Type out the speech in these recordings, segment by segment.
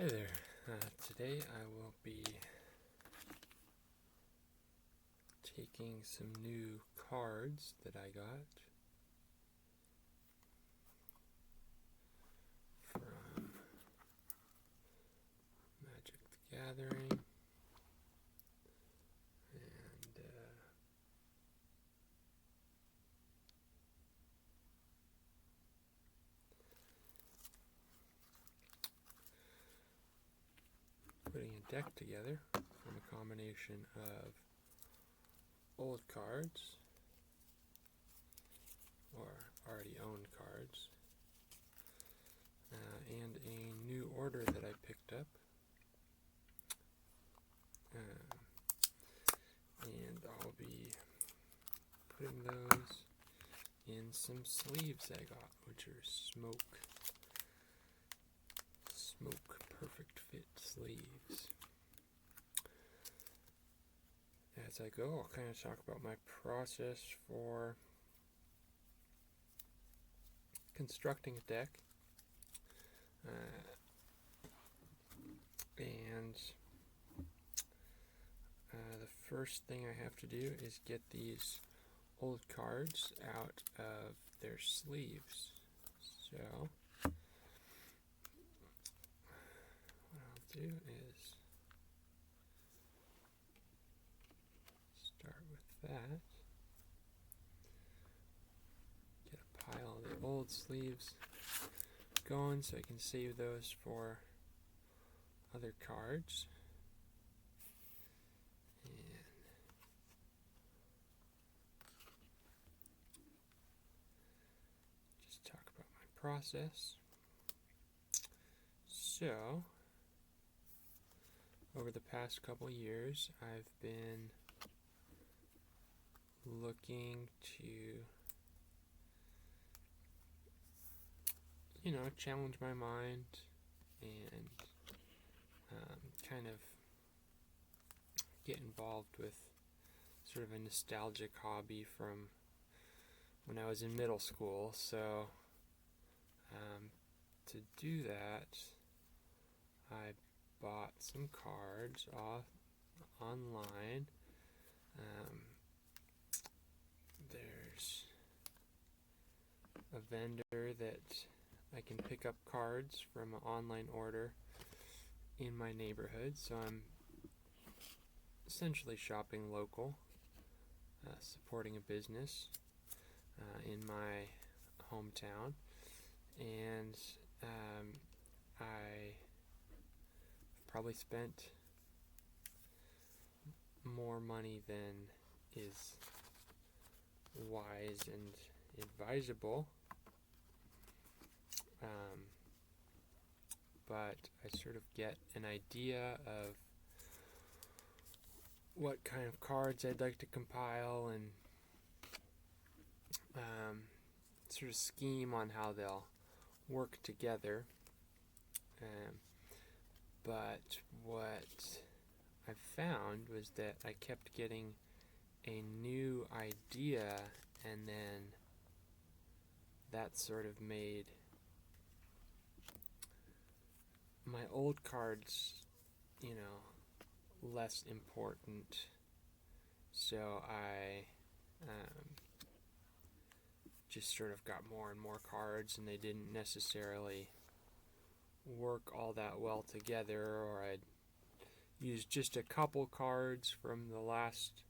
Hi there. Today I will be taking some new cards that I got from Magic the Gathering and putting a deck together from a combination of old cards or already owned cards and a new order that I picked up. And I'll be putting those in some sleeves I got, which are smoke perfect fit sleeves. As I go, I'll kind of talk about my process for constructing a deck. And the first thing I have to do is get these old cards out of their sleeves. So what I'll do is start with that. Get a pile of the old sleeves going so I can save those for other cards. And just talk about my process. So, over the past couple years, I've been looking to, challenge my mind and kind of get involved with sort of a nostalgic hobby from when I was in middle school. So to do that, I bought some cards off online. There's a vendor that I can pick up cards from an online order in my neighborhood, so I'm essentially shopping local, supporting a business in my hometown, and I probably spent more money than is wise and advisable, but I sort of get an idea of what kind of cards I'd like to compile and sort of scheme on how they'll work together. But what I found was that I kept getting a new idea, and then that sort of made my old cards, less important. So I just sort of got more and more cards, and they didn't necessarily work all that well together, or I'd use just a couple cards from the last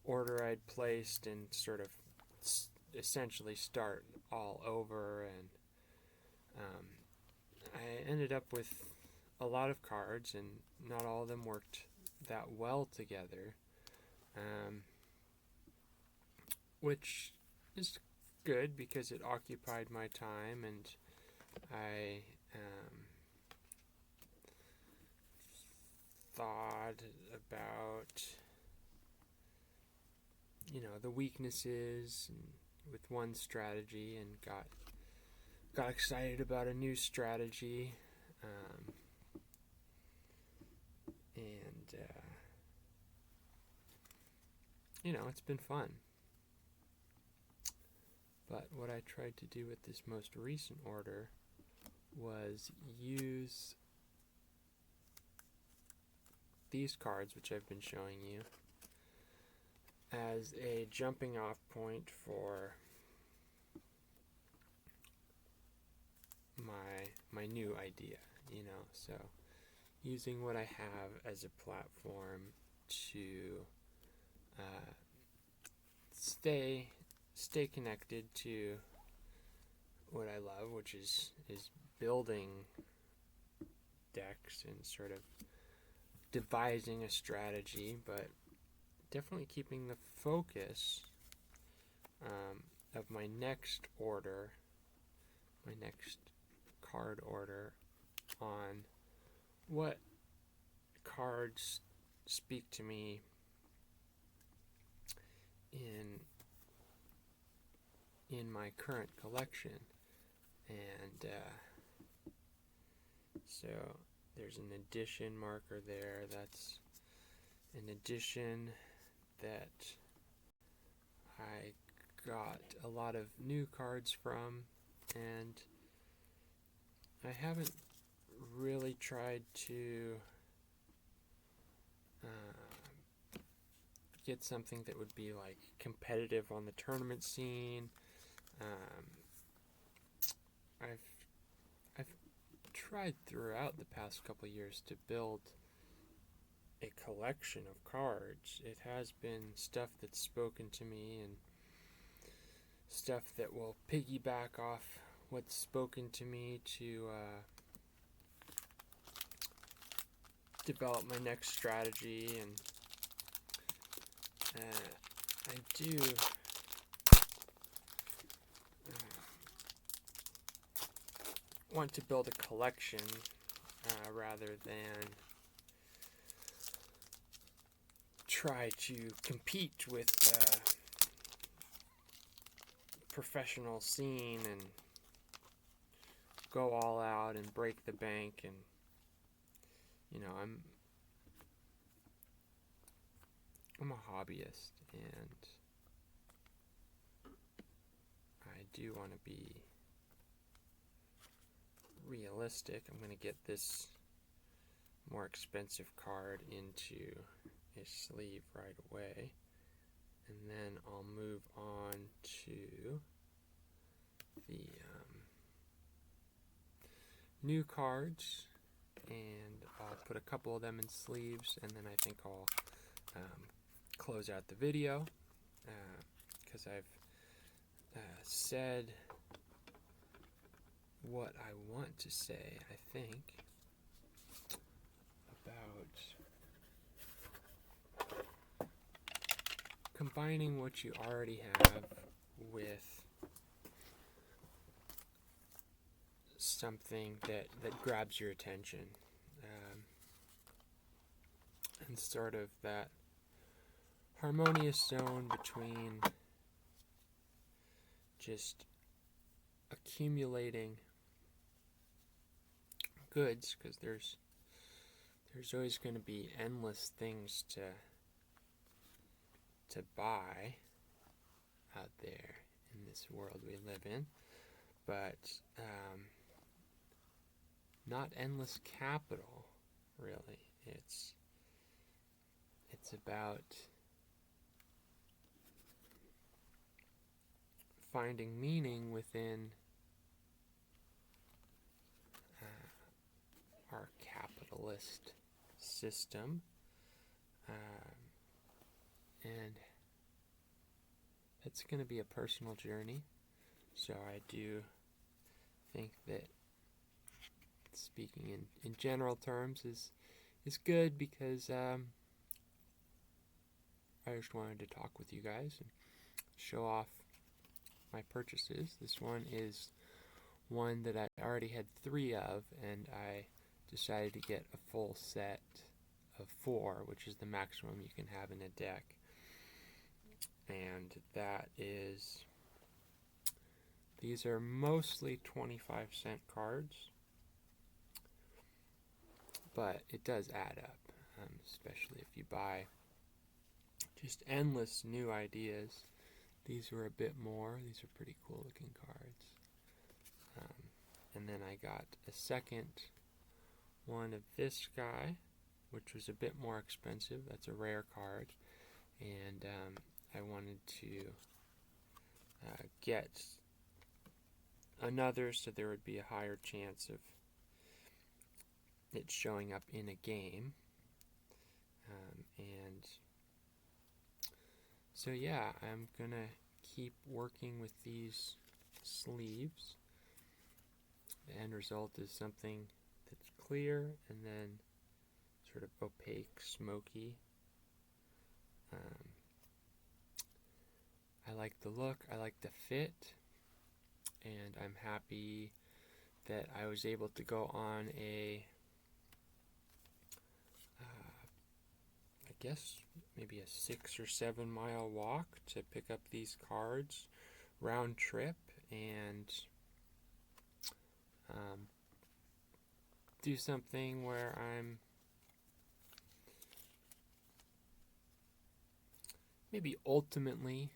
order I'd placed and sort of essentially start all over, and I ended up with a lot of cards, and not all of them worked that well together, which is good because it occupied my time, and I thought about the weaknesses with one strategy, and got excited about a new strategy, and it's been fun. But what I tried to do with this most recent order was use these cards, which I've been showing you, as a jumping off point for my new idea, so using what I have as a platform to stay connected to what I love, which is building decks and sort of devising a strategy, but definitely keeping the focus of my next card order, on what cards speak to me in my current collection. And so there's an edition marker there. That's an edition that I got a lot of new cards from, and I haven't really tried to get something that would be like competitive on the tournament scene. I've tried throughout the past couple years to build a collection of cards. It has been stuff that's spoken to me and stuff that will piggyback off what's spoken to me to develop my next strategy. And I do want to build a collection rather than try to compete with the professional scene and go all out and break the bank. And I'm a hobbyist, and I do want to be realistic. I'm going to get this more expensive card into a sleeve right away, and then I'll move on to the new cards, and I'll put a couple of them in sleeves, and then I think I'll close out the video, because I've said what I want to say, I think, about combining what you already have with something that grabs your attention, and sort of that harmonious zone between just accumulating goods, because there's always going to be endless things to buy out there in this world we live in, but not endless capital, really. It's about finding meaning within our capitalist system, and it's going to be a personal journey. So I do think that speaking in general terms is good, because I just wanted to talk with you guys and show off my purchases. This one is one that I already had 3 of, and I decided to get a full set of 4, which is the maximum you can have in a deck. And that is, these are mostly 25-cent cards, but it does add up, especially if you buy just endless new ideas. These were a bit more. These are pretty cool looking cards. And then I got a second one of this guy, which was a bit more expensive. That's a rare card, and I wanted to get another so there would be a higher chance of it showing up in a game. And so yeah, I'm gonna keep working with these sleeves. The end result is something that's clear and then sort of opaque, smoky. I like the look, I like the fit, and I'm happy that I was able to go on I guess maybe a 6 or 7 mile walk to pick up these cards round trip, and do something where I'm maybe ultimately,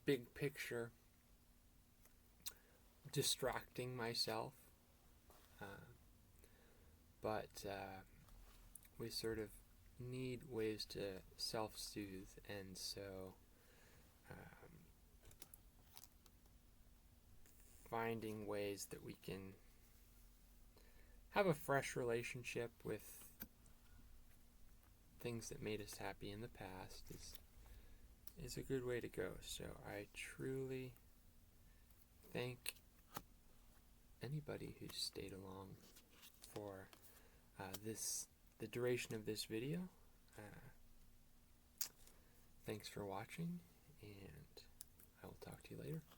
big picture, distracting myself, but we sort of need ways to self-soothe, and so finding ways that we can have a fresh relationship with things that made us happy in the past is a good way to go. So I truly thank anybody who's stayed along for the duration of this video. Thanks for watching, and I will talk to you later.